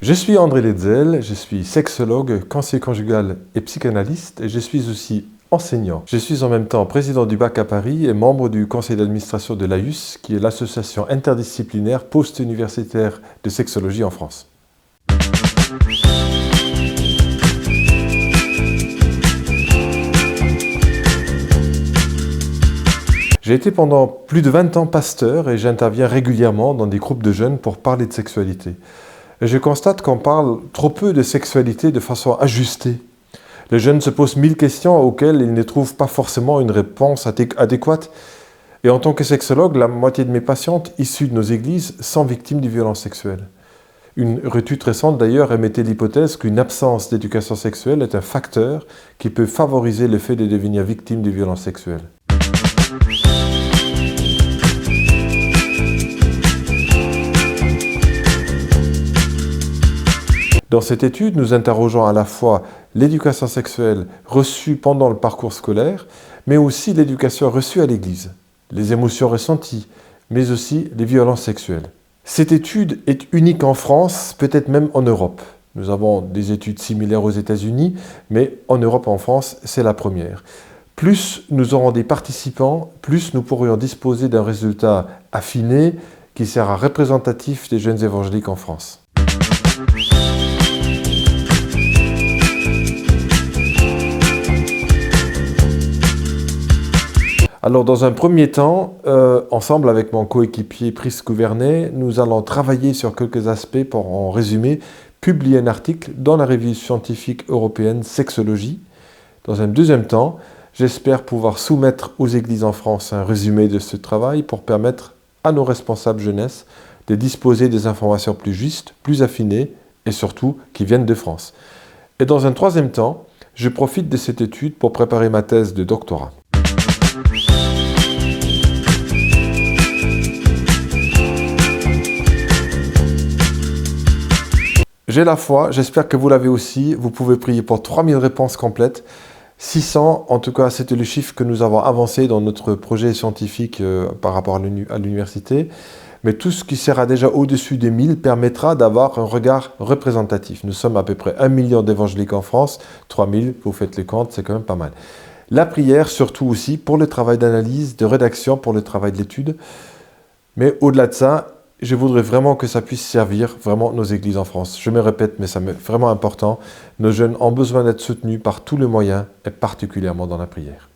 Je suis André Letzel, je suis sexologue, conseiller conjugal et psychanalyste et je suis aussi enseignant. Je suis en même temps président du BAC à Paris et membre du conseil d'administration de l'AUS, qui est l'association interdisciplinaire post-universitaire de sexologie en France. J'ai été pendant plus de 20 ans pasteur et j'interviens régulièrement dans des groupes de jeunes pour parler de sexualité. Et je constate qu'on parle trop peu de sexualité de façon ajustée. Les jeunes se posent 1000 questions auxquelles ils ne trouvent pas forcément une réponse adéquate. Et en tant que sexologue, la moitié de mes patientes issues de nos églises sont victimes de violences sexuelles. Une étude récente d'ailleurs émettait l'hypothèse qu'une absence d'éducation sexuelle est un facteur qui peut favoriser le fait de devenir victime de violences sexuelles. Dans cette étude, nous interrogeons à la fois l'éducation sexuelle reçue pendant le parcours scolaire, mais aussi l'éducation reçue à l'église, les émotions ressenties, mais aussi les violences sexuelles. Cette étude est unique en France, peut-être même en Europe. Nous avons des études similaires aux États-Unis, mais en Europe, en France, c'est la première. Plus nous aurons des participants, plus nous pourrions disposer d'un résultat affiné qui sera représentatif des jeunes évangéliques en France. Alors, dans un premier temps, ensemble avec mon coéquipier Brice Gouvernet, nous allons travailler sur quelques aspects pour, en résumé, publier un article dans la revue scientifique européenne Sexologie. Dans un deuxième temps, j'espère pouvoir soumettre aux églises en France un résumé de ce travail pour permettre à nos responsables jeunesse de disposer des informations plus justes, plus affinées et surtout qui viennent de France. Et dans un troisième temps, je profite de cette étude pour préparer ma thèse de doctorat. J'ai la foi, j'espère que vous l'avez aussi. Vous pouvez prier pour 3000 réponses complètes. 600, en tout cas, c'était le chiffre que nous avons avancé dans notre projet scientifique par rapport à l'université. Mais tout ce qui sera déjà au-dessus des 1000 permettra d'avoir un regard représentatif. Nous sommes à peu près 1 million d'évangéliques en France. 3000, vous faites les comptes, c'est quand même pas mal. La prière, surtout aussi, pour le travail d'analyse, de rédaction, pour le travail de l'étude. Mais au-delà de ça, je voudrais vraiment que ça puisse servir vraiment nos églises en France. Je me répète, mais ça m'est vraiment important. Nos jeunes ont besoin d'être soutenus par tous les moyens, et particulièrement dans la prière.